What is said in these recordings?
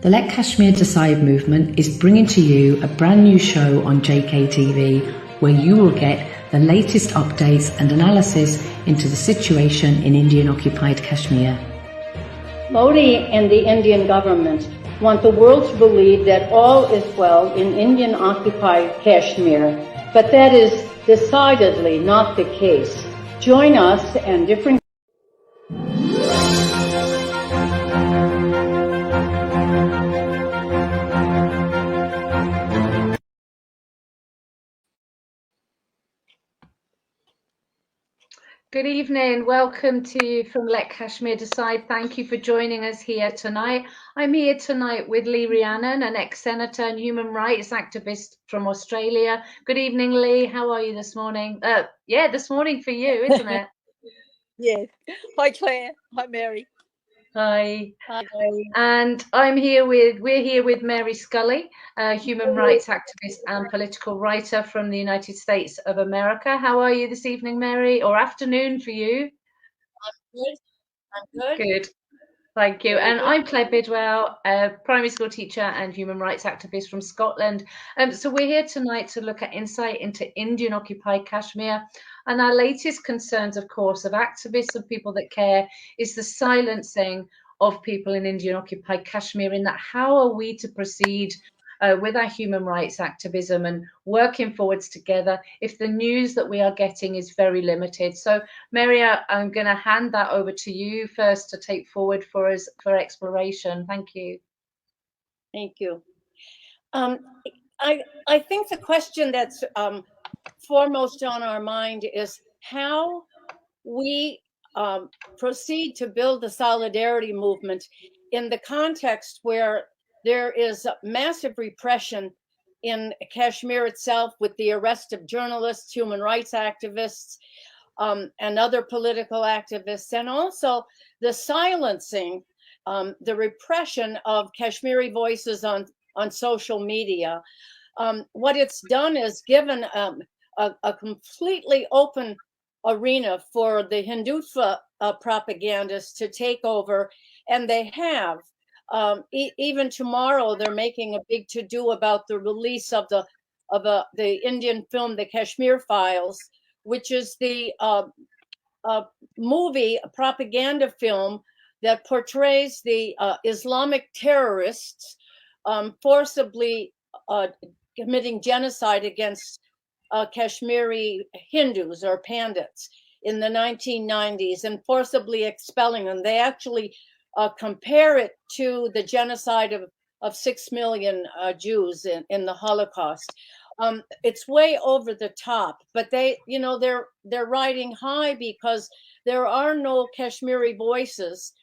The Let Kashmir Decide movement is bringing to you a brand new show on JKTV where you will get the latest updates and analysis into the situation in Indian-occupied Kashmir. Modi and the Indian government want the world to believe that all is well in Indian-occupied Kashmir, but that is decidedly not the case. Join us and different Good evening. Welcome to From Let Kashmir Decide. Thank you for joining us here tonight. I'm here tonight with Lee Rhiannon, an ex-senator and human rights activist from Australia. Good evening, Lee. How are you this morning? This morning for you, isn't it? Yeah. Hi, Claire. Hi, Mary. Hi. Hi. And we're here with Mary Scully, a human rights activist and political writer from the United States of America. How are you this evening, Mary, or afternoon for you? I'm good. Good. Thank you. And I'm Claire Bidwell, a primary school teacher and human rights activist from Scotland. So we're here tonight to look at insight into Indian-occupied Kashmir. And our latest concerns, of course, of activists and people that care is the silencing of people in Indian-occupied Kashmir, in that how are we to proceed with our human rights activism and working forwards together if the news that we are getting is very limited. So, Mary, I'm going to hand that over to you first to take forward for us for exploration. Thank you. Thank you. I think the question that's foremost on our mind is how we proceed to build the solidarity movement in the context where there is massive repression in Kashmir itself, with the arrest of journalists, human rights activists, and other political activists, and also the silencing, the repression of Kashmiri voices on social media. What it's done is given a completely open arena for the Hindutva propagandists to take over, and they have. Even tomorrow, they're making a big to-do about the release of the Indian film, The Kashmir Files, which is the movie, a propaganda film that portrays the Islamic terrorists forcibly committing genocide against Kashmiri Hindus or Pandits in the 1990s and forcibly expelling them. They actually compare it to the genocide of 6 million Jews in the Holocaust. It's way over the top, but they're riding high because there are no Kashmiri voices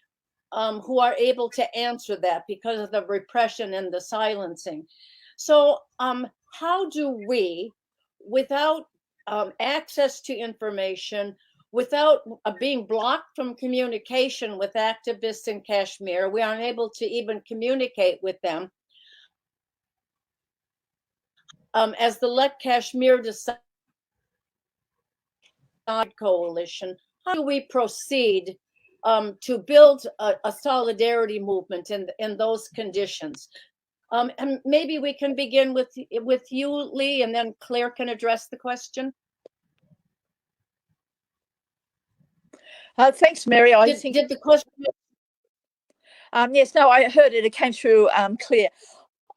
who are able to answer that because of the repression and the silencing. So how do we, without access to information, without being blocked from communication with activists in Kashmir, we aren't able to even communicate with them. As the Let Kashmir Decide coalition, how do we proceed to build a solidarity movement in those conditions? And maybe we can begin with you, Lee, and then Claire can address the question. Thanks, Mary. Did the question? Yes, no, I heard it. It came through clear.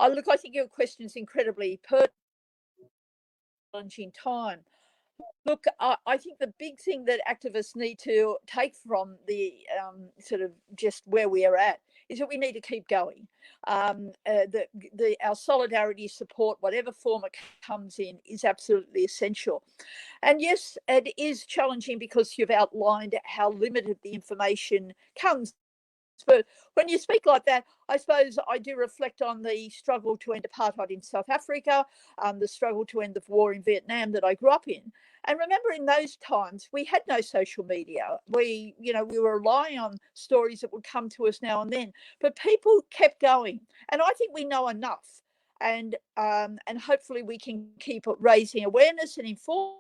Look, I think your question is incredibly pertinent, challenging time. Look, I think the big thing that activists need to take from the sort of just where we are at is that we need to keep going. Our solidarity support, whatever form it comes in, is absolutely essential. And yes, it is challenging because you've outlined how limited the information comes. But when you speak like that, I suppose I do reflect on the struggle to end apartheid in South Africa, the struggle to end the war in Vietnam that I grew up in. And remember, in those times, we had no social media. We were relying on stories that would come to us now and then. But people kept going. And I think we know enough. And hopefully we can keep raising awareness and inform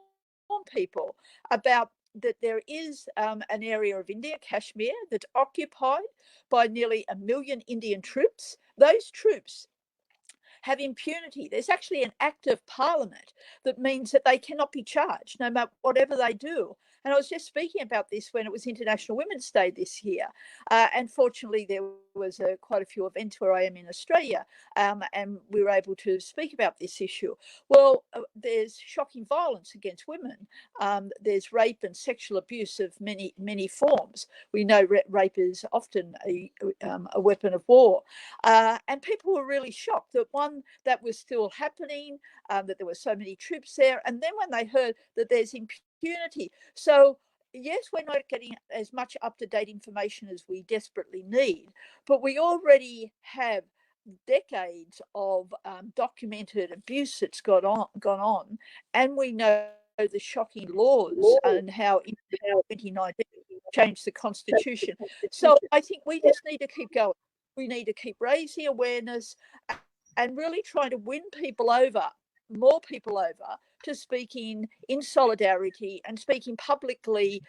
people about that there is an area of India, Kashmir, that's occupied by nearly 1 million Indian troops, those troops have impunity. There's actually an act of parliament that means that they cannot be charged no matter whatever they do. And I was just speaking about this when it was International Women's Day this year. And fortunately, there was quite a few events where I am in Australia, and we were able to speak about this issue. Well, there's shocking violence against women. There's rape and sexual abuse of many forms. We know rape is often a weapon of war. And people were really shocked that, one, that was still happening, that there were so many troops there. And then when they heard that there's impunity. So yes, we're not getting as much up-to-date information as we desperately need, but we already have decades of documented abuse that's gone on, and we know the shocking laws and how in 2019 changed the constitution. So I think we just need to keep going. We need to keep raising awareness and really trying to win people over, more people over, to speaking in solidarity and speaking publicly,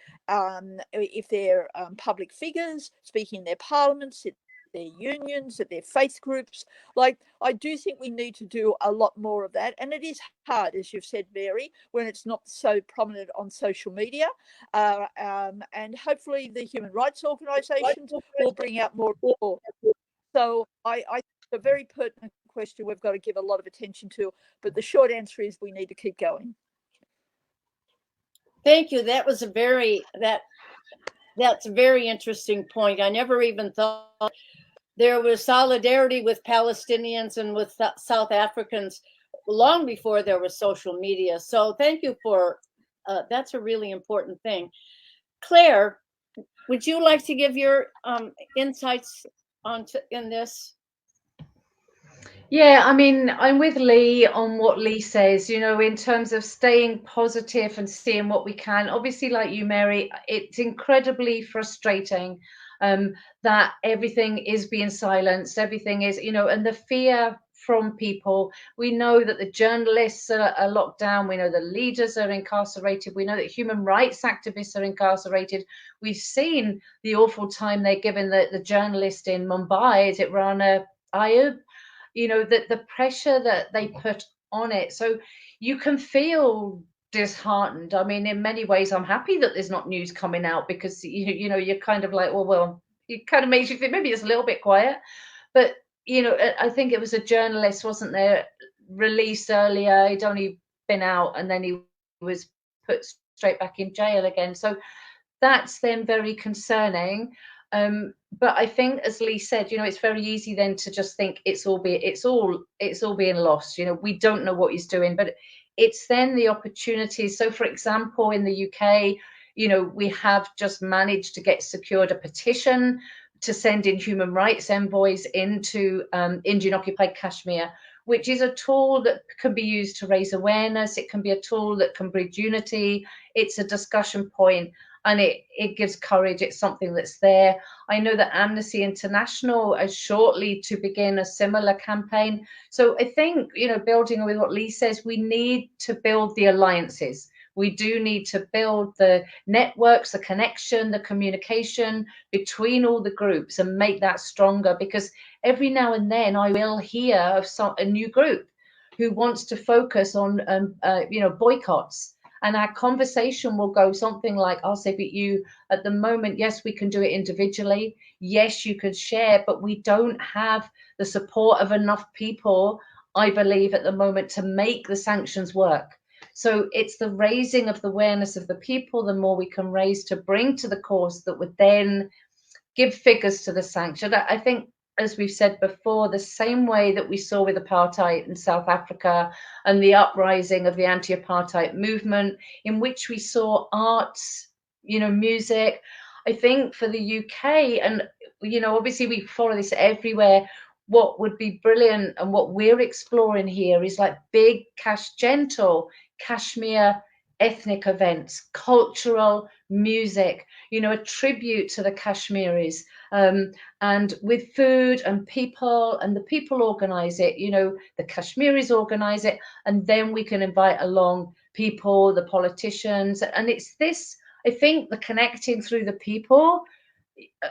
if they're public figures, speaking in their parliaments, their unions, at their faith groups. Like, I do think we need to do a lot more of that. And it is hard, as you've said, Mary, when it's not so prominent on social media. And hopefully the human rights organisations will bring out more. So I think it's a very pertinent question we've got to give a lot of attention to. But the short answer is we need to keep going. Thank you. That was that's a very interesting point. I never even thought there was solidarity with Palestinians and with South Africans long before there was social media. So thank you for that's a really important thing. Claire, would you like to give your insights in this? Yeah, I mean, I'm with Lee on what Lee says, you know, in terms of staying positive and seeing what we can. Obviously, like you, Mary, it's incredibly frustrating that everything is being silenced. Everything is, you know, and the fear from people. We know that the journalists are locked down. We know the leaders are incarcerated. We know that human rights activists are incarcerated. We've seen the awful time they're giving the journalist in Mumbai, is it Rana Ayub? You know, the pressure that they put on it. So you can feel disheartened. I mean, in many ways, I'm happy that there's not news coming out, because you know, you're kind of like, well, it kind of makes you think maybe it's a little bit quiet. But you know, I think it was a journalist, wasn't there, released earlier. He'd only been out, and then he was put straight back in jail again. So that's then very concerning. But I think, as Lee said, you know, it's very easy then to just think it's all being lost. You know, we don't know what he's doing, but it's then the opportunities. So, for example, in the UK, you know, we have just managed to get secured a petition to send in human rights envoys into Indian occupied Kashmir, which is a tool that can be used to raise awareness. It can be a tool that can bridge unity. It's a discussion point. And it gives courage. It's something that's there. I know that Amnesty International is shortly to begin a similar campaign. So I think, you know, building with what Lee says, we need to build the alliances. We do need to build the networks, the connection, the communication between all the groups and make that stronger, because every now and then I will hear of a new group who wants to focus on, you know, boycotts. And our conversation will go something like, I'll say, but you, at the moment, yes, we can do it individually. Yes, you could share, but we don't have the support of enough people, I believe, at the moment to make the sanctions work. So it's the raising of the awareness of the people, the more we can raise to bring to the cause, that would then give figures to the sanction. I think, as we've said before, the same way that we saw with apartheid in South Africa and the uprising of the anti-apartheid movement, in which we saw arts, you know, music. I think for the UK, and, you know, obviously we follow this everywhere, what would be brilliant and what we're exploring here is like big, gentle Kashmir ethnic events, cultural music, you know, a tribute to the Kashmiris, and with food and people, and the people organize it, you know, the Kashmiris organize it, and then we can invite along people, the politicians. And it's this, I think, the connecting through the people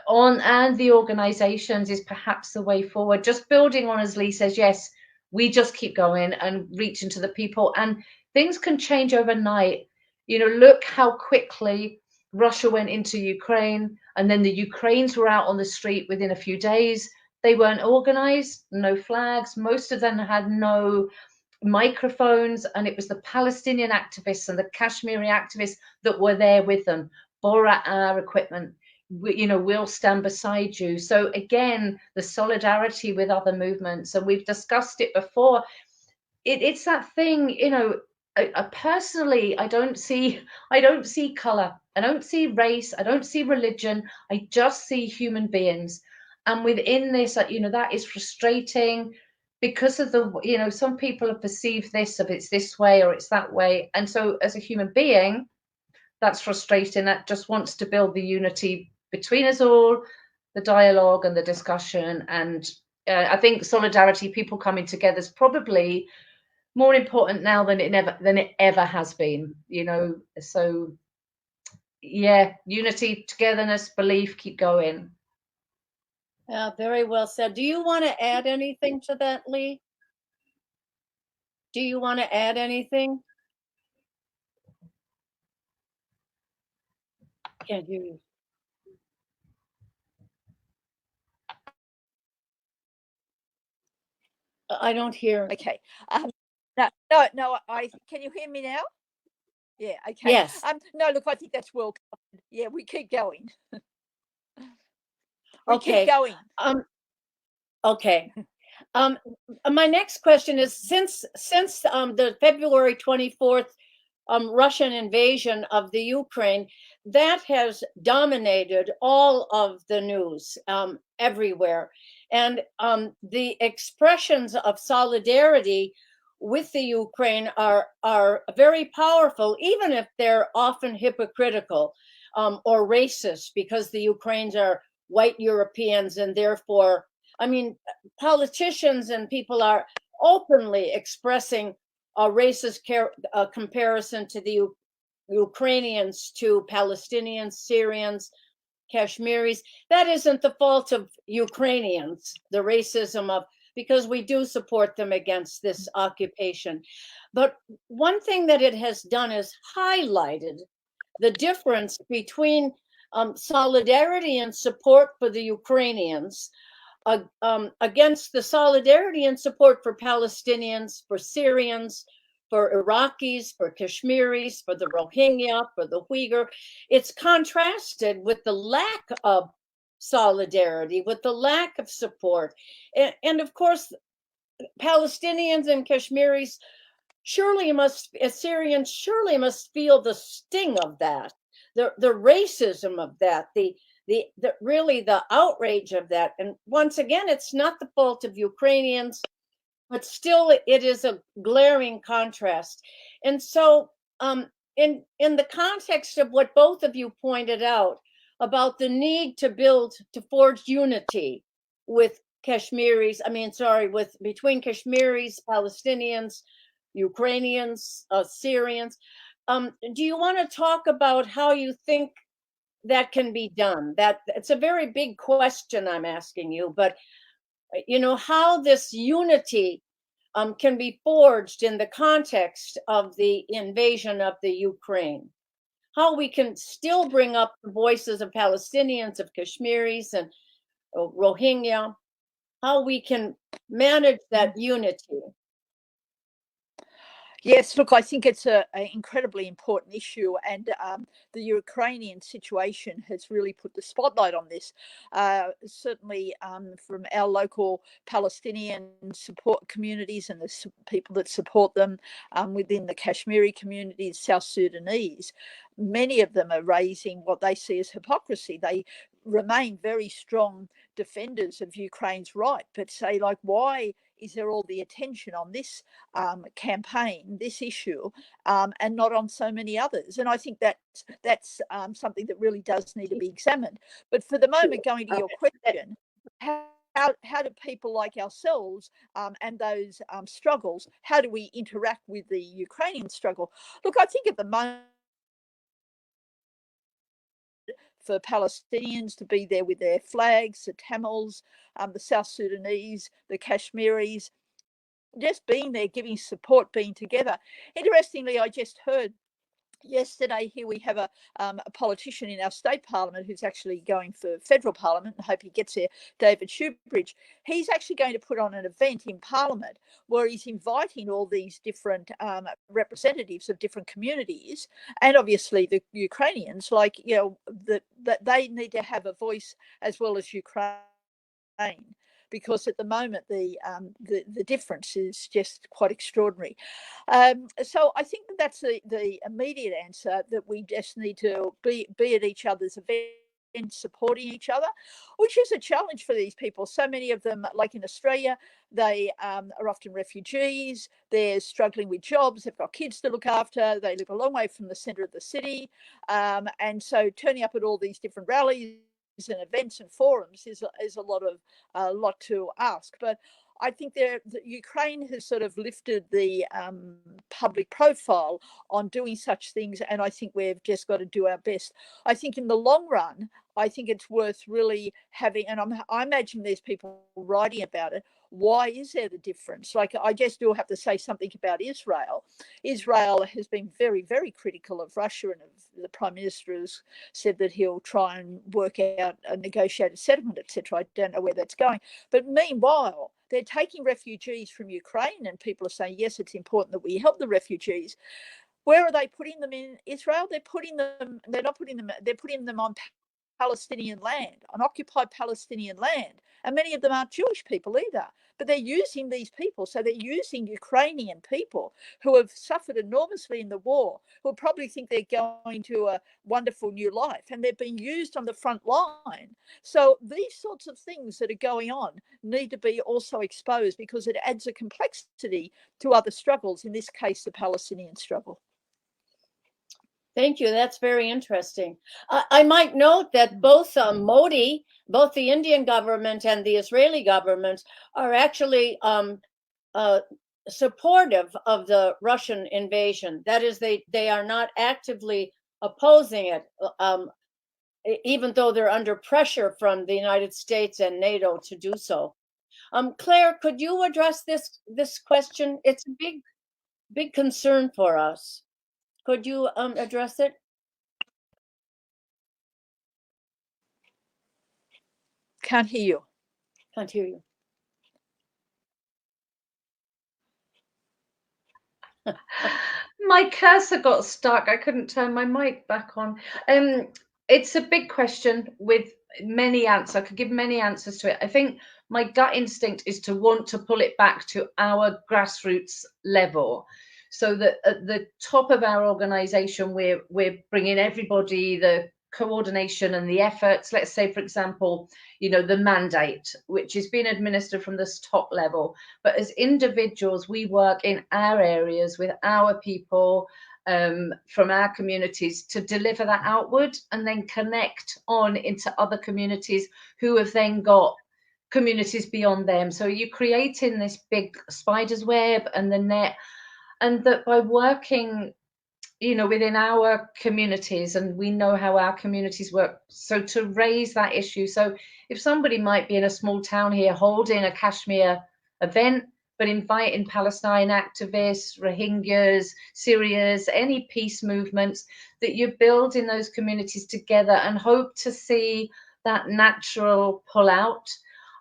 and the organizations is perhaps the way forward. Just building on, as Lee says, yes, we just keep going and reaching to the people, and things can change overnight. Look how quickly Russia went into Ukraine, and then the Ukrainians were out on the street within a few days. They weren't organized, no flags. Most of them had no microphones, and it was the Palestinian activists and the Kashmiri activists that were there with them. Borrow our equipment. We'll stand beside you. So again, the solidarity with other movements, and we've discussed it before. It's that thing, I personally, I don't see color, I don't see race, I don't see religion, I just see human beings. And within this, that is frustrating because of the, some people have perceived this, if it's this way or it's that way. And so as a human being, that's frustrating. That just wants to build the unity between us all, the dialogue and the discussion. And I think solidarity, people coming together, is probably more important now than it ever has been. So yeah, unity, togetherness, belief, keep going. Yeah, very well said. Do you want to add anything to that, Lee? Do you want to add anything? Can't hear you. I don't hear. Okay. No. Can you hear me now? Yeah. Okay. Yes. No, look, I think that's well covered. Yeah, we keep going. Okay. Keep going. Okay. My next question is, since the February 24th Russian invasion of the Ukraine, that has dominated all of the news everywhere. And the expressions of solidarity with the Ukraine are very powerful, even if they're often hypocritical or racist, because the Ukrainians are white Europeans, and therefore, I mean, politicians and people are openly expressing a racist comparison to the Ukrainians to Palestinians, Syrians, Kashmiris. That isn't the fault of Ukrainians, the racism of, because we do support them against this occupation. But one thing that it has done is highlighted the difference between solidarity and support for the Ukrainians against the solidarity and support for Palestinians, for Syrians, for Iraqis, for Kashmiris, for the Rohingya, for the Uyghur. It's contrasted with the lack of solidarity, with the lack of support. And of course, Palestinians and Kashmiris Syrians surely must feel the sting of that, the racism of that, the really the outrage of that. And once again, it's not the fault of Ukrainians, but still it is a glaring contrast. And so in the context of what both of you pointed out about the need to forge unity with between Kashmiris, Palestinians, Ukrainians, Syrians, do you want to talk about how you think that can be done? That it's a very big question I'm asking you, but how this unity can be forged in the context of the invasion of the Ukraine. How we can still bring up the voices of Palestinians, of Kashmiris, and Rohingya. How we can manage that unity. Yes, look, I think it's an incredibly important issue, and the Ukrainian situation has really put the spotlight on this. Certainly from our local Palestinian support communities and the people that support them within the Kashmiri communities, South Sudanese, many of them are raising what they see as hypocrisy. They remain very strong defenders of Ukraine's right, but say, like, why is there all the attention on this campaign, this issue, and not on so many others? And I think that's something that really does need to be examined. But for the moment, going to your question, how do people like ourselves and those struggles, how do we interact with the Ukrainian struggle? Look, I think at the moment, for Palestinians to be there with their flags, the Tamils, the South Sudanese, the Kashmiris, just being there, giving support, being together. Interestingly, I just heard yesterday here we have a politician in our state parliament who's actually going for federal parliament, and hope he gets there, David Shoebridge. He's actually going to put on an event in parliament where he's inviting all these different representatives of different communities, and obviously the Ukrainians, like, you know, that they need to have a voice as well as Ukraine, because at the moment the difference is just quite extraordinary. So I think that's the immediate answer, that we just need to be at each other's events, supporting each other, which is a challenge for these people. So many of them, like in Australia, they are often refugees, they're struggling with jobs, they've got kids to look after, they live a long way from the centre of the city, and so turning up at all these different rallies and events and forums is a lot to ask. But I think Ukraine has sort of lifted the public profile on doing such things, and I think we've just got to do our best. I think in the long run, I think it's worth really having, and I imagine there's people writing about it. Why is there the difference? Like, I just do have to say something about Israel. Israel has been very, very critical of Russia, and the Prime Minister has said that he'll try and work out a negotiated settlement, etc. I don't know where that's going. But meanwhile, they're taking refugees from Ukraine, and people are saying, yes, it's important that we help the refugees. Where are they putting them in Israel? They're putting them on Palestinian land, on occupied Palestinian land. And many of them aren't Jewish people either. But they're using these people. So they're using Ukrainian people who have suffered enormously in the war, who probably think they're going to a wonderful new life. And they're being used on the front line. So these sorts of things that are going on need to be also exposed, because it adds a complexity to other struggles, in this case, the Palestinian struggle. Thank you. That's very interesting. I might note that both Modi, both the Indian government and the Israeli government, are actually supportive of the Russian invasion. That is, they are not actively opposing it, even though they're under pressure from the United States and NATO to do so. Claire, could you address this question? It's a big concern for us. Could you address it? Can't hear you. Can't hear you. My cursor got stuck. I couldn't turn my mic back on. It's a big question with many answers. I could give many answers to it. I think my gut instinct is to want to pull it back to our grassroots level, so that at the top of our organization, we're bringing everybody, the coordination and the efforts. Let's say, for example, the mandate, which is being administered from this top level. But as individuals, we work in our areas with our people, from our communities, to deliver that outward and then connect on into other communities who have then got communities beyond them. So you're creating this big spider's web and the net, and that by working within our communities, and we know how our communities work, so to raise that issue. So if somebody might be in a small town here holding a Kashmir event, but inviting Palestine activists, Rohingyas, Syrians, any peace movements, that you build in those communities together and hope to see that natural pull out.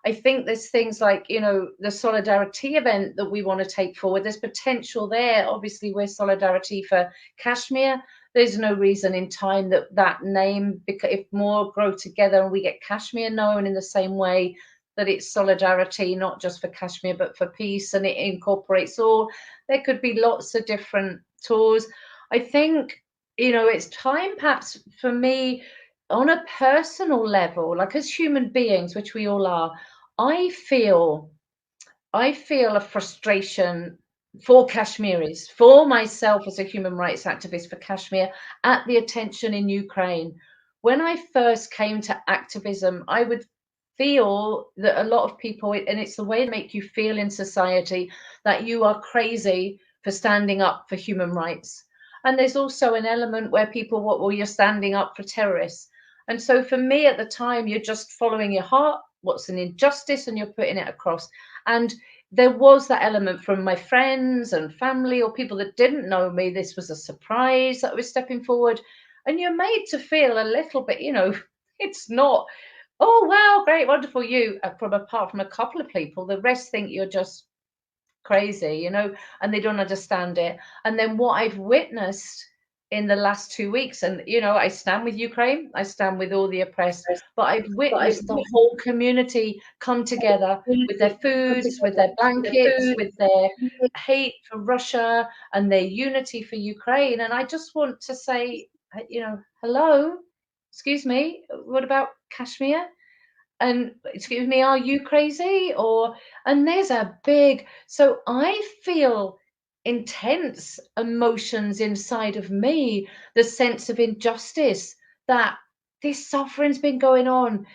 I think there's things like, the Solidarity event that we want to take forward. There's potential there. Obviously, we're Solidarity for Kashmir. There's no reason in time that name, because if more grow together and we get Kashmir known in the same way, that it's Solidarity, not just for Kashmir, but for peace, and it incorporates all. There could be lots of different tours. I think, it's time perhaps for me, on a personal level, like as human beings, which we all are, I feel a frustration for Kashmiris, for myself as a human rights activist for Kashmir, at the attention in Ukraine. When I first came to activism, I would feel that a lot of people, and it's the way to make you feel in society, that you are crazy for standing up for human rights. And there's also an element where people, well, you're standing up for terrorists. And so for me at the time, you're just following your heart, what's an injustice, and you're putting it across. And there was that element from my friends and family or people that didn't know me. This was a surprise that I was stepping forward. And you're made to feel a little bit, it's not, oh, wow, great, wonderful, you, apart from a couple of people, the rest think you're just crazy, and they don't understand it. And then what I've witnessed in the last 2 weeks, and I stand with Ukraine, I stand with all the oppressed, but I've witnessed the whole community come together with their foods, with their blankets, with their hate for Russia and their unity for Ukraine. And I just want to say, hello, excuse me, what about Kashmir? And excuse me, are you crazy? And there's a big, so I feel intense emotions inside of me, the sense of injustice that this suffering's been going on,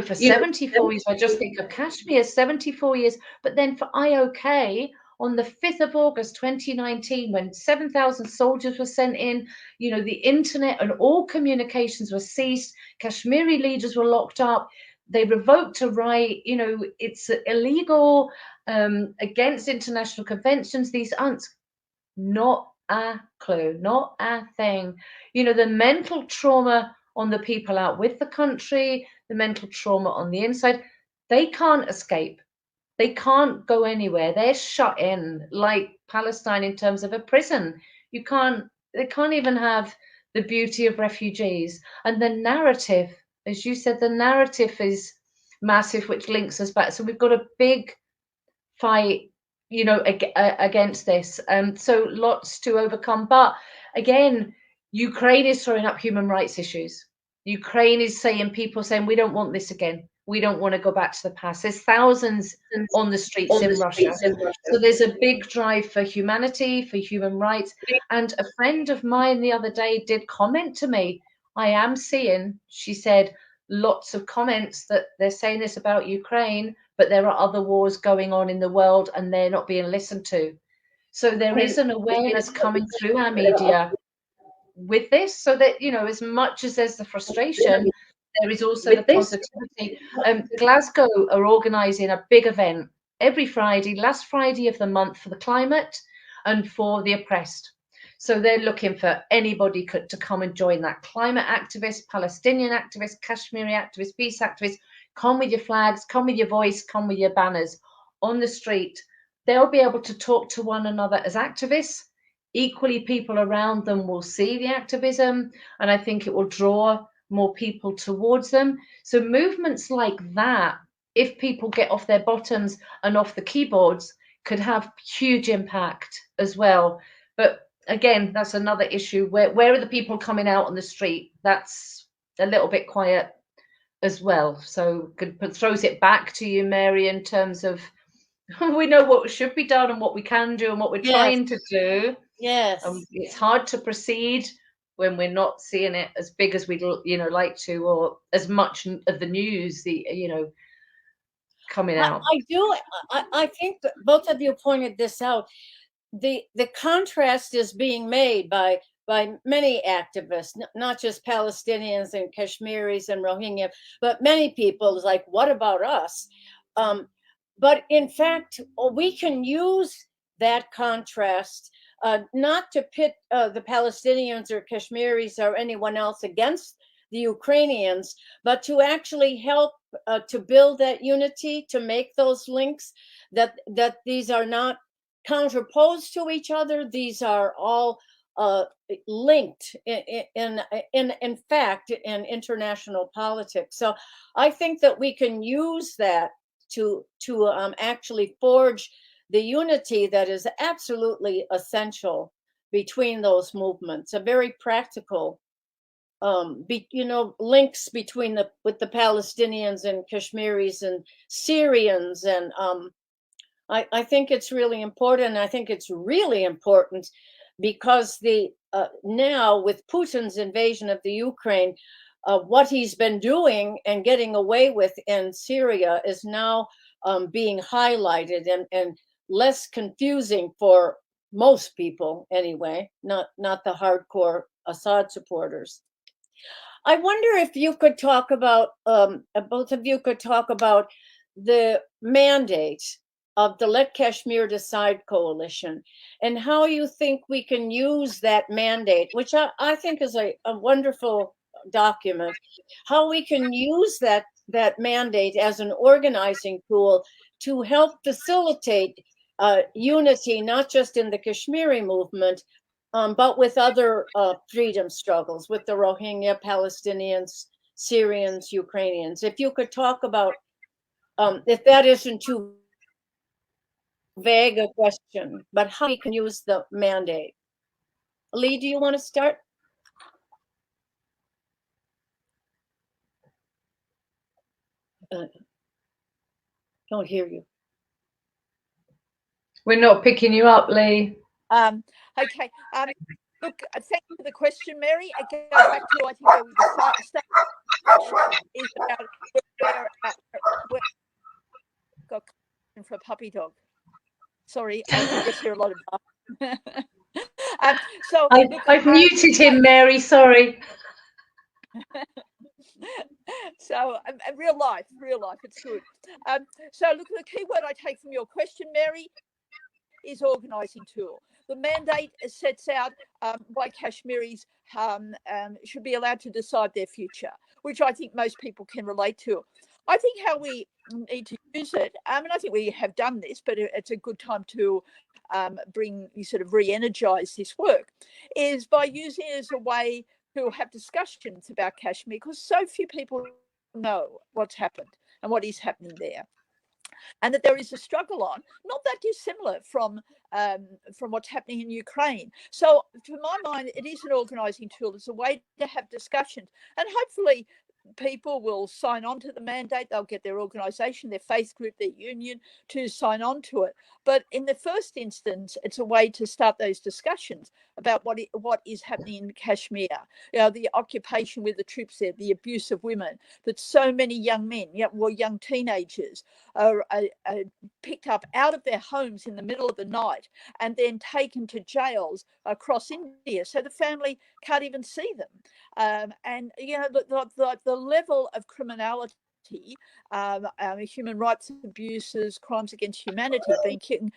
for 74 years. I just think of Kashmir, 74 years. But then for IOK, on the 5th of August 2019, when 7,000 soldiers were sent in, the internet and all communications were ceased, Kashmiri leaders were locked up, they revoked a right, it's illegal, against international conventions. These aren't, not a clue, not a thing. The mental trauma on the people out with the country, the mental trauma on the inside, they can't escape. They can't go anywhere. They're shut in like Palestine in terms of a prison. They can't even have the beauty of refugees. And the narrative, as you said, the narrative is massive, which links us back. So we've got a big fight, against this. So lots to overcome. But again, Ukraine is throwing up human rights issues. Ukraine is people saying, we don't want this again. We don't want to go back to the past. There's thousands on the streets in Russia. So there's a big drive for humanity, for human rights. And a friend of mine the other day did comment to me, I am seeing, she said, lots of comments that they're saying this about Ukraine, but there are other wars going on in the world and they're not being listened to. So there is an awareness coming through our media with this, so that, as much as there's the frustration, there is also the positivity. Glasgow are organising a big event every Friday, last Friday of the month, for the climate and for the oppressed. So they're looking for anybody to come and join that. Climate activists, Palestinian activists, Kashmiri activists, peace activists, come with your flags, come with your voice, come with your banners on the street. They'll be able to talk to one another as activists. Equally, people around them will see the activism, and I think it will draw more people towards them. So movements like that, if people get off their bottoms and off the keyboards, could have huge impact as well. But again, that's another issue. Where are the people coming out on the street? That's a little bit quiet as well. So throws it back to you, Mary, in terms of we know what should be done and what we can do and what we're trying to do. Yes. It's hard to proceed when we're not seeing it as big as we'd like to, or as much of the news coming out. I think that both of you pointed this out. The contrast is being made by many activists, not just Palestinians and Kashmiris and Rohingya, but many people. Is like, what about us? But in fact, we can use that contrast not to pit the Palestinians or Kashmiris or anyone else against the Ukrainians, but to actually help to build that unity, to make those links, that these are not counterposed to each other. These are all linked in fact in international politics. So I think that we can use that to actually forge the unity that is absolutely essential between those movements. A very practical links between the Palestinians and Kashmiris and Syrians. And I think it's really important. I think it's really important because now with Putin's invasion of the Ukraine, what he's been doing and getting away with in Syria is now being highlighted and less confusing for most people anyway, not the hardcore Assad supporters. I wonder if you could talk about, both of you could talk about the mandate of the Let Kashmir Decide coalition and how you think we can use that mandate, which I think is a wonderful document, how we can use that mandate as an organizing tool to help facilitate unity, not just in the Kashmiri movement, but with other freedom struggles, with the Rohingya, Palestinians, Syrians, Ukrainians. If you could talk about, if that isn't too vague a question, but how we can use the mandate. Lee, do you want to start? Don't hear you. We're not picking you up, Lee. Okay. Look, thank you for the question, Mary. It goes back to, I think, where we started is about where got for a puppy dog. Sorry, I can just hear a lot of so I've muted him, Mary. Sorry. So real life, it's good. So look, the key word I take from your question, Mary, is organising tool. The mandate sets out why Kashmiris should be allowed to decide their future, which I think most people can relate to. I think how we need to use it, and I think we have done this, but it's a good time to sort of re-energise this work, is by using it as a way to have discussions about Kashmir, because so few people know what's happened and what is happening there. And that there is a struggle on, not that dissimilar from what's happening in Ukraine. So, to my mind, it is an organising tool. It's a way to have discussions, and hopefully, people will sign on to the mandate. They'll get their organisation, their faith group, their union to sign on to it. But in the first instance, it's a way to start those discussions about what is happening in Kashmir. You know, the occupation with the troops there, the abuse of women, that so many young men, young teenagers, are picked up out of their homes in the middle of the night and then taken to jails across India, so the family can't even see them. And the level of criminality, human rights abuses, crimes against humanity being committed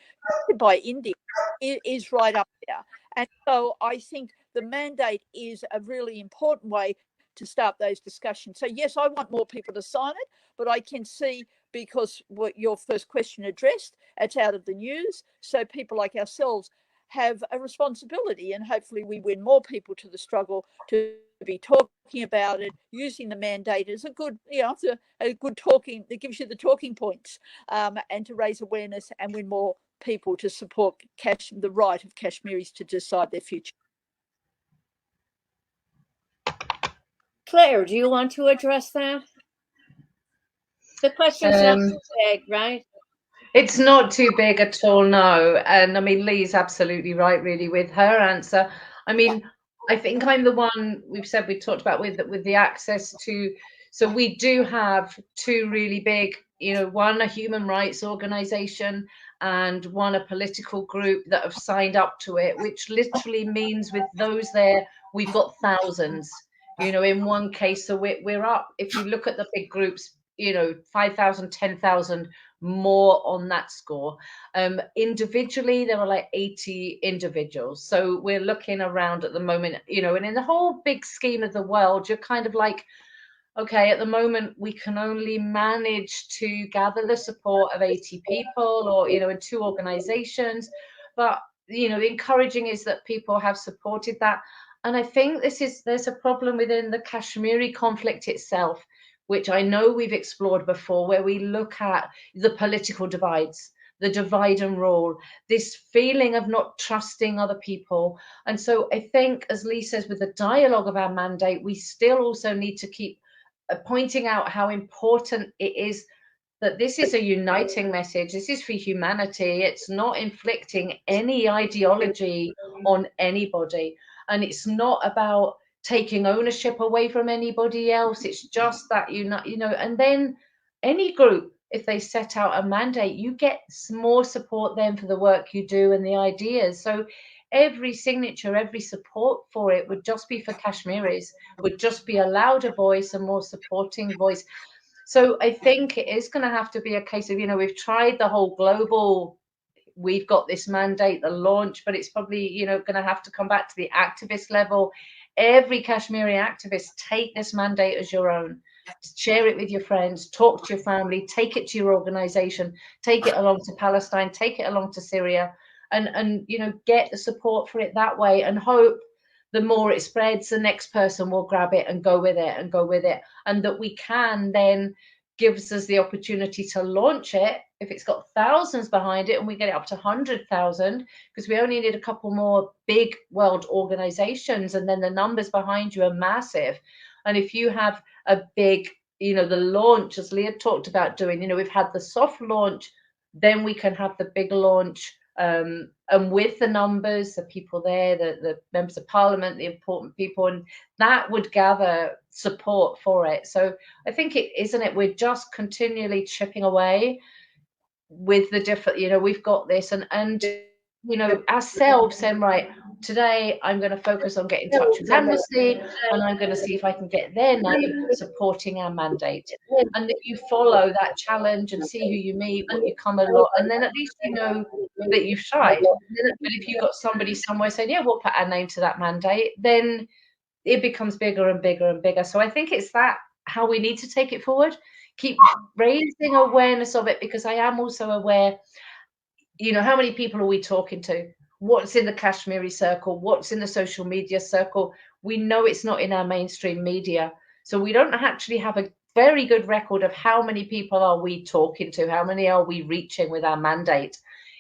by India is right up there. And so I think the mandate is a really important way to start those discussions. So yes, I want more people to sign it, but I can see, because what your first question addressed, it's out of the news. So people like ourselves have a responsibility, and hopefully we win more people to the struggle to be talking about it, using the mandate as a good, a good talking that gives you the talking points, and to raise awareness and win more people to support the right of Kashmiris to decide their future. Claire, do you want to address that? The question's not too big, right? It's not too big at all, no. And I mean, Lee's absolutely right, really, with her answer. I mean, I think I'm the one we talked about with the access to. So we do have two really big, one a human rights organization and one a political group that have signed up to it, which literally means with those there, we've got thousands, in one case. So we're up, if you look at the big groups, 5,000, 10,000 more on that score. Individually, there are like 80 individuals. So we're looking around at the moment, and in the whole big scheme of the world, you're kind of like, okay, at the moment, we can only manage to gather the support of 80 people or, in two organizations. But, the encouraging is that people have supported that. And I think there's a problem within the Kashmiri conflict itself, which I know we've explored before, where we look at the political divides, the divide and rule, this feeling of not trusting other people. And so I think, as Lee says, with the dialogue of our mandate, we still also need to keep pointing out how important it is that this is a uniting message. This is for humanity. It's not inflicting any ideology on anybody. And it's not about taking ownership away from anybody else. It's just that, and then any group, if they set out a mandate, you get more support then for the work you do and the ideas. So every signature, every support for it would just be for Kashmiris, would just be a louder voice, a more supporting voice. So I think it is going to have to be a case of, we've tried the whole global, we've got this mandate, the launch, but it's probably, going to have to come back to the activist level. Every Kashmiri activist, take this mandate as your own. Share it with your friends, talk to your family, take it to your organization, take it along to Palestine, take it along to Syria, and get the support for it that way, and hope the more it spreads, the next person will grab it and go with it and go with it. And that we can then gives us the opportunity to launch it if it's got thousands behind it, and we get it up to 100,000, because we only need a couple more big world organizations, and then the numbers behind you are massive. And if you have a big, the launch, as Leah talked about doing, we've had the soft launch, then we can have the big launch. And with the numbers, the people there, the members of parliament, the important people, and that would gather support for it. So I think we're just continually chipping away with the different, we've got this, and ourselves saying, right, today I'm going to focus on getting in touch with Amnesty, and I'm going to see if I can get their name supporting our mandate. And that you follow that challenge and see who you meet, what you come along, and then at least you know that you've tried. But if you've got somebody somewhere saying, yeah, we'll put our name to that mandate, then it becomes bigger and bigger and bigger. So I think it's that how we need to take it forward, keep raising awareness of it, because I am also aware, how many people are we talking to? What's in the Kashmiri circle? What's in the social media circle? We know it's not in our mainstream media. So we don't actually have a very good record of how many people are we talking to? How many are we reaching with our mandate?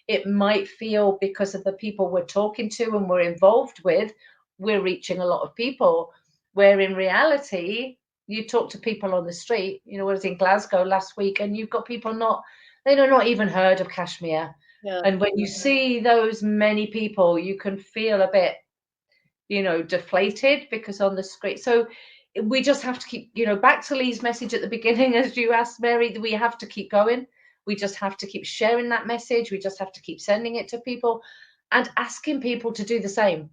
It might feel, because of the people we're talking to and we're involved with, we're reaching a lot of people, where in reality, you talk to people on the street. I was in Glasgow last week, and you've got people they don't not even heard of Kashmir. Yeah. And when you see those many people, you can feel a bit, deflated, because on the screen. So we just have to keep, back to Lee's message at the beginning, as you asked, Mary, we have to keep going. We just have to keep sharing that message. We just have to keep sending it to people and asking people to do the same.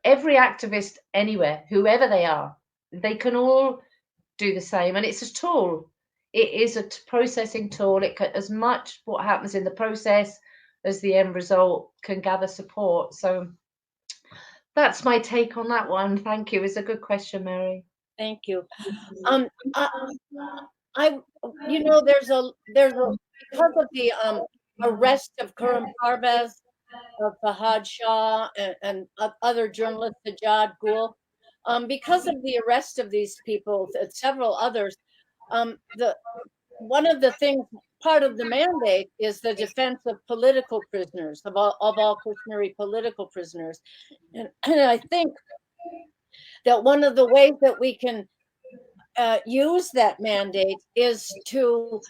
Every activist anywhere, whoever they are, they can all do the same. And it's a tool. It is a processing tool. It can, as much what happens in the process as the end result, can gather support. So that's my take on that one. Thank you. It's a good question, Mary. Thank you. There's a because of the arrest of Khurram Parvez, of Fahad Shah, and other journalists, Sajjad Gul, because of the arrest of these people, several others, one of the things, part of the mandate, is the defense of political prisoners, of all Kashmiri political prisoners, and I think that one of the ways that we can use that mandate is to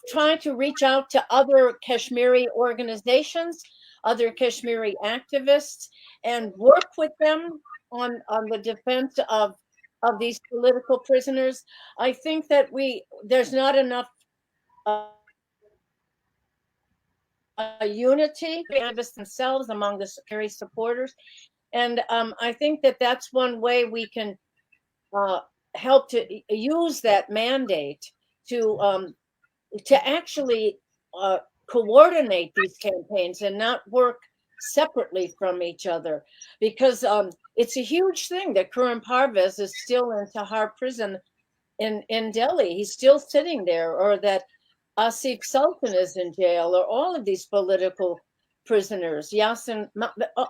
try to reach out to other Kashmiri organizations, other Kashmiri activists, and work with them on the defense of these political prisoners. I think that there's not enough unity themselves among the Kashmiri supporters, and I think that that's one way we can help to use that mandate to actually coordinate these campaigns and not work separately from each other, because it's a huge thing that Khurram Parvez is still in Tahar prison in Delhi. He's still sitting there, or that Asif Sultan is in jail, or all of these political prisoners, Yasin,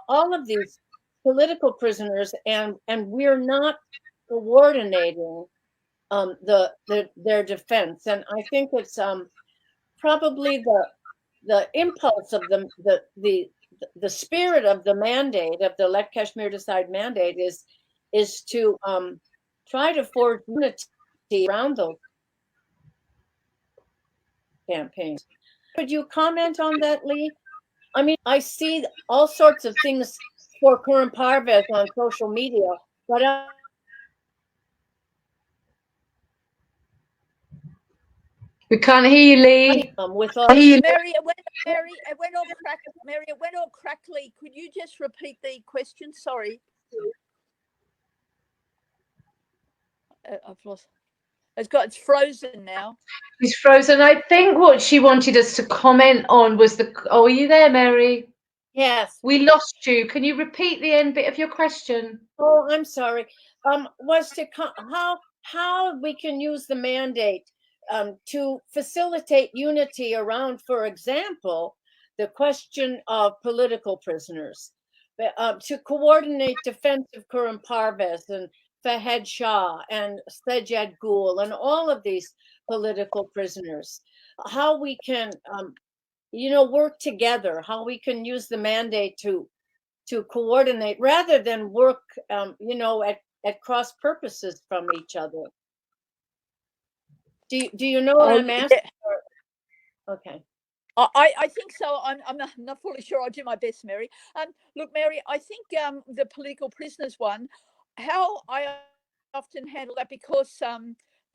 all of these political prisoners, and we're not coordinating their defense. And I think it's probably the impulse of the spirit of the mandate, of the Let Kashmir Decide mandate, is to try to forge unity around those campaigns. Could you comment on that, Lee? I mean, I see all sorts of things for Khurram Parvez on social media, but We can't hear you, Lee. With all Mary, it went all Mary, it went all crackly. Could you just repeat the question? Sorry. I've lost. It's frozen now. It's frozen. I think what she wanted us to comment on was the. Oh, are you there, Mary? Yes. We lost you. Can you repeat the end bit of your question? Oh, I'm sorry. Was to how we can use the mandate to facilitate unity around, for example, the question of political prisoners, to coordinate defense of Khurram Parvez and Fahed Shah and Sajjad Gul and all of these political prisoners. How we can, work together. How we can use the mandate to coordinate rather than work, at cross purposes from each other. Do you know what I'm asking? Yeah. Okay. I think so. I'm not fully sure. I'll do my best, Mary. Look, Mary, I think the political prisoners one, how I often handle that, because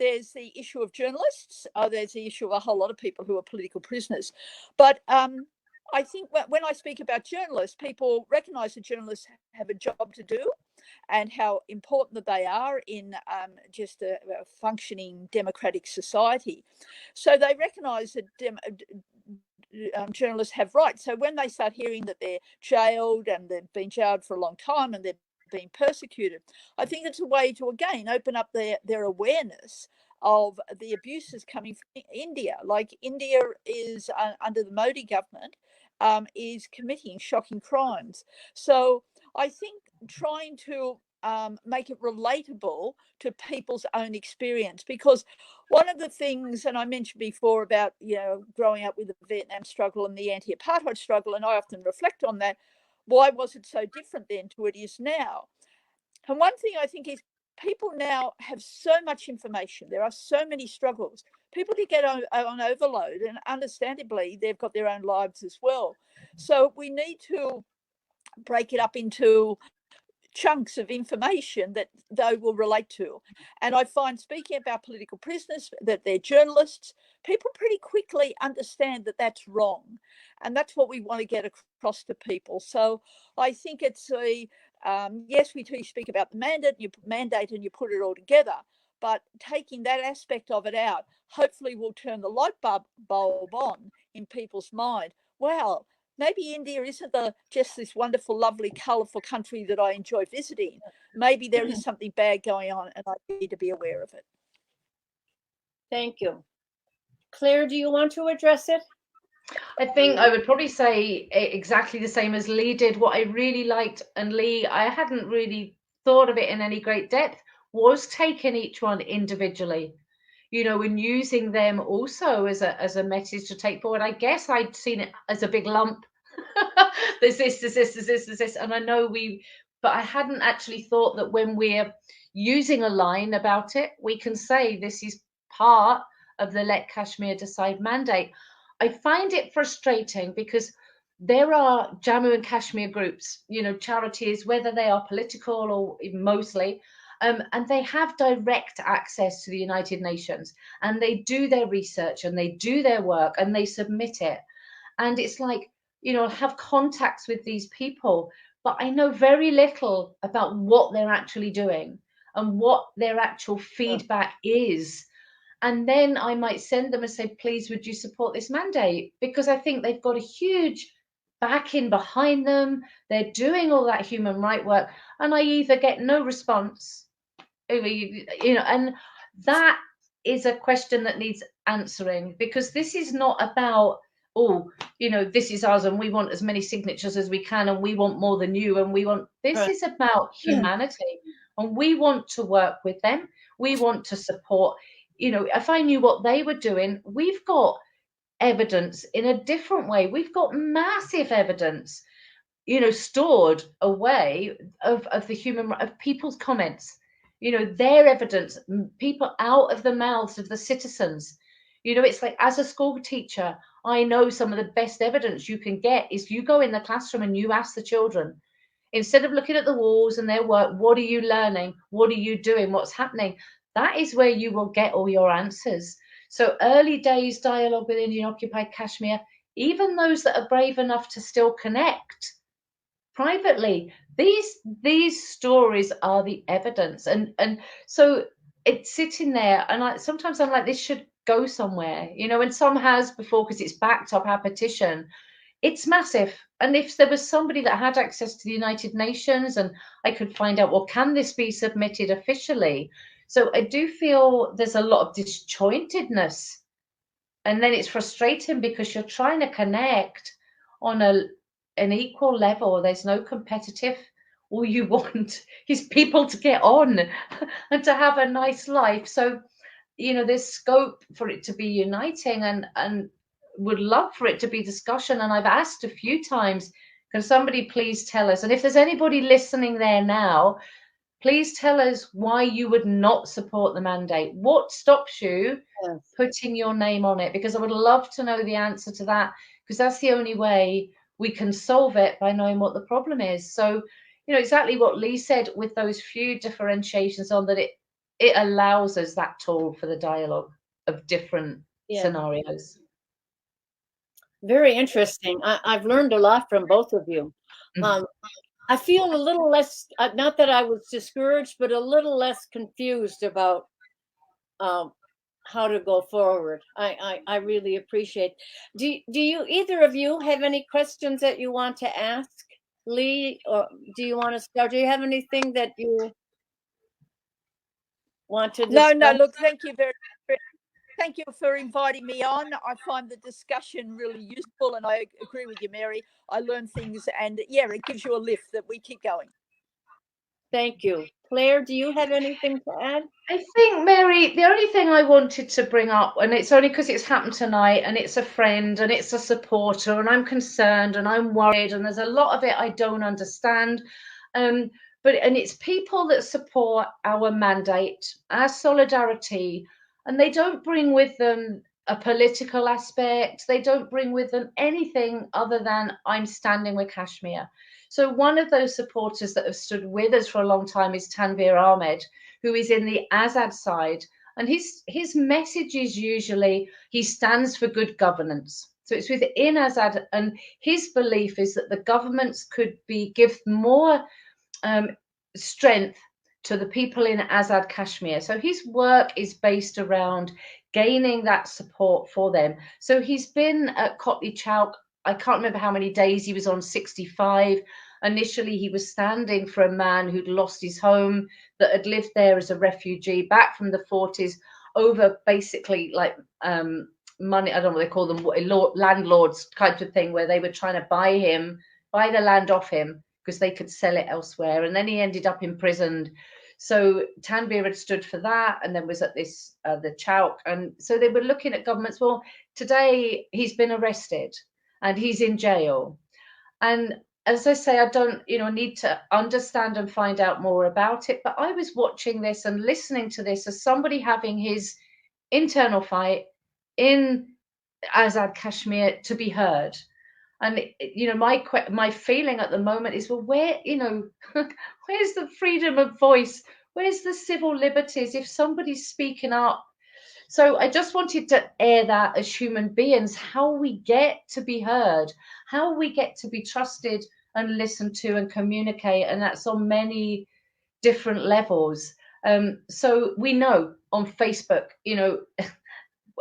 there's the issue of journalists. There's the issue of a whole lot of people who are political prisoners. But I think when I speak about journalists, people recognise that journalists have a job to do and how important that they are in just a functioning democratic society. So they recognise that journalists have rights. So when they start hearing that they're jailed and they've been jailed for a long time and they're being persecuted, I think it's a way to, again, open up their awareness of the abuses coming from India. Like India is, under the Modi government, is committing shocking crimes. So I think trying to make it relatable to people's own experience, because one of the things, and I mentioned before about, growing up with the Vietnam struggle and the anti-apartheid struggle, and I often reflect on that. Why was it so different then to it is now? And one thing I think is people now have so much information. There are so many struggles. People get on overload, and understandably, they've got their own lives as well. So we need to break it up into chunks of information that they will relate to. And I find, speaking about political prisoners, that they're journalists, people pretty quickly understand that that's wrong. And that's what we want to get across to people. So I think it's yes, we do speak about the mandate and you put it all together, but taking that aspect of it out, hopefully will turn the light bulb on in people's mind. Wow, maybe India isn't just this wonderful, lovely, colourful country that I enjoy visiting. Maybe there is something bad going on and I need to be aware of it. Thank you. Claire, do you want to address it? I think I would probably say exactly the same as Lee did. What I really liked, and Lee, I hadn't really thought of it in any great depth, was taking each one individually, and using them also as a message to take forward. I guess I'd seen it as a big lump. There's this, and I know but I hadn't actually thought that when we're using a line about it, we can say this is part of the Let Kashmir Decide mandate. I find it frustrating because there are Jammu and Kashmir groups, charities, whether they are political or mostly, and they have direct access to the United Nations, and they do their research and they do their work and they submit it. And it's like, have contacts with these people, but I know very little about what they're actually doing and what their actual feedback is. And then I might send them and say, please, would you support this mandate? Because I think they've got a huge backing behind them. They're doing all that human rights work. And I either get no response, and that is a question that needs answering, because this is not about, this is ours and we want as many signatures as we can and we want more than you and this is about humanity, and we want to work with them. We want to support. If I knew what they were doing, we've got evidence in a different way. We've got massive evidence, stored away of the human, of people's comments, their evidence, people out of the mouths of the citizens. It's like, as a school teacher, I know some of the best evidence you can get is you go in the classroom and you ask the children, instead of looking at the walls and their work, what are you learning? What are you doing? What's happening? That is where you will get all your answers. So early days dialogue with Indian occupied Kashmir, even those that are brave enough to still connect privately, these stories are the evidence. And so it's sitting there, and sometimes I'm like, this should go somewhere, and some has before, because it's backed up our petition. It's massive. And if there was somebody that had access to the United Nations, and I could find out, well, can this be submitted officially? So I do feel there's a lot of disjointedness. And then it's frustrating because you're trying to connect on an equal level. There's no competitive. All you want is people to get on and to have a nice life. So, there's scope for it to be uniting, and would love for it to be discussion. And I've asked a few times, can somebody please tell us? And if there's anybody listening there now, please tell us why you would not support the mandate. What stops you putting your name on it? Because I would love to know the answer to that, because that's the only way we can solve it, by knowing what the problem is. So, exactly what Lee said, with those few differentiations on that, it allows us that tool for the dialogue of different scenarios. Very interesting. I've learned a lot from both of you. I feel a little less, not that I was discouraged, but a little less confused about how to go forward. I really appreciate. Do you, either of you, have any questions that you want to ask Lee, or do you want to start? Do you have anything that you want to discuss? No, look, thank you thank you for inviting me on. I find the discussion really useful, and I agree with you, Mary. I learn things, and it gives you a lift that we keep going. Thank you. Claire, do you have anything to add? I think, Mary, the only thing I wanted to bring up, and it's only because it's happened tonight, and it's a friend, and it's a supporter, and I'm concerned, and I'm worried, and there's a lot of it I don't understand. And it's people that support our mandate, our solidarity, and they don't bring with them a political aspect. They don't bring with them anything other than, I'm standing with Kashmir. So one of those supporters that have stood with us for a long time is Tanvir Ahmed, who is in the Azad side. And his message is usually, he stands for good governance. So it's within Azad, and his belief is that the governments could give more strength to the people in Azad Kashmir. So his work is based around gaining that support for them. So he's been at Kotli Chowk, I can't remember how many days he was on, 65. Initially, he was standing for a man who'd lost his home, that had lived there as a refugee back from the 40s, over basically like money, I don't know what they call them, landlords type of thing, where they were trying to buy the land off him because they could sell it elsewhere. And then he ended up imprisoned. So Tanvir had stood for that, and then was at this the Chowk. And so they were looking at governments. Well, today he's been arrested and he's in jail. And as I say, I don't, need to understand and find out more about it. But I was watching this and listening to this as somebody having his internal fight in Azad Kashmir to be heard. And my feeling at the moment is, well, where's the freedom of voice? Where's the civil liberties if somebody's speaking up? So I just wanted to air that as human beings, how we get to be heard, how we get to be trusted and listened to and communicate. And that's on many different levels. So we know on Facebook,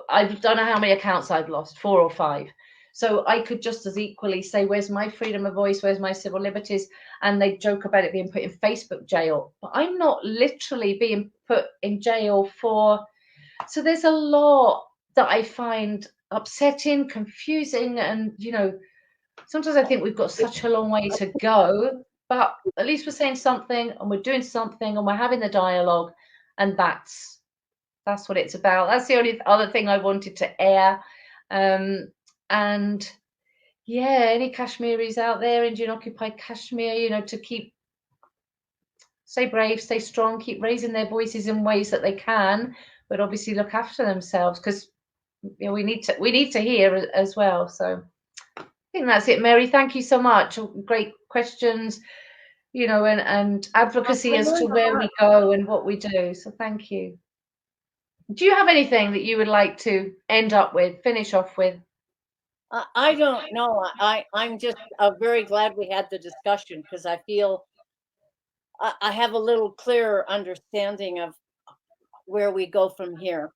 I don't know how many accounts I've lost, 4 or 5. So I could just as equally say, where's my freedom of voice? Where's my civil liberties? And they joke about it being put in Facebook jail. But I'm not literally being put in jail for. So there's a lot that I find upsetting, confusing. And, sometimes I think we've got such a long way to go. But at least we're saying something, and we're doing something, and we're having the dialogue. And that's what it's about. That's the only other thing I wanted to air. And any Kashmiris out there, Indian occupied Kashmir, to stay brave, stay strong, keep raising their voices in ways that they can, but obviously look after themselves, because we need to hear as well. So I think that's it, Mary. Thank you so much. Great questions, and advocacy as to where we go and what we do. So thank you. do you have anything that you would like to finish off with? I don't know. I'm just very glad we had the discussion, because I feel I have a little clearer understanding of where we go from here.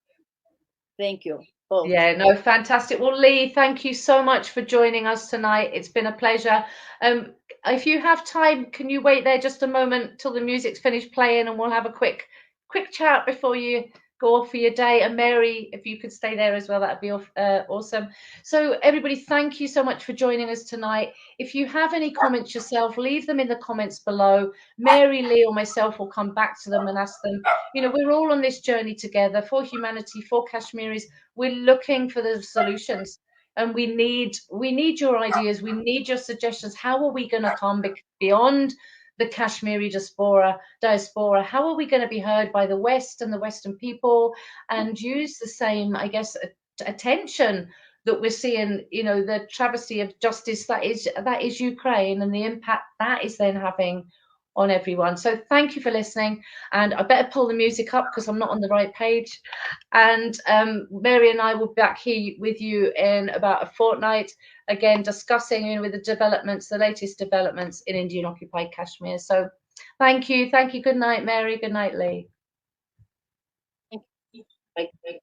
Thank you both. Yeah, no, fantastic. Well, Lee, thank you so much for joining us tonight. It's been a pleasure. If you have time, can you wait there just a moment till the music's finished playing, and we'll have a quick chat before you go off for your day. And Mary, if you could stay there as well, that'd be awesome. So everybody, thank you so much for joining us tonight. If you have any comments yourself, leave them in the comments below. Mary, Lee, or myself will come back to them and ask them. You know, we're all on this journey together for humanity, for Kashmiris. We're looking for the solutions, and we need your ideas. We need your suggestions. How are we going to come beyond the Kashmiri diaspora? How are we going to be heard by the West and the Western people, and use the same, I guess, attention that we're seeing, you know, the travesty of justice that is Ukraine, and the impact that is then having on everyone. So thank you for listening, and I better pull the music up because I'm not on the right page. And Mary and I will be back here with you in about a fortnight, again discussing, you know, with the latest developments in Indian occupied Kashmir. So thank you. Good night, Mary. Good night, Lee. Thank you.